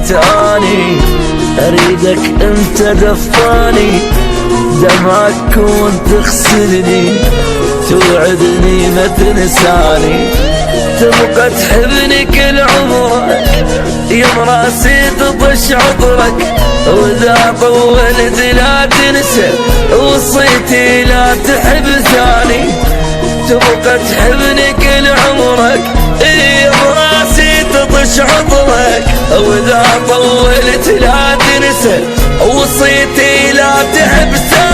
تاني، اريدك انت دفاني، دمعك وانت تغسلني، توعدني ما تنساني، تبقى تحبني كل عمرك، يوم راسي تطش عطرك، واذا طولت لا تنسى وصيتي لا تحب ثاني، تبقى تحبني كل عمرك، يوم راسي تطش عطرك، واذا طولت لا تنسى وصيتي لا تحب ثاني.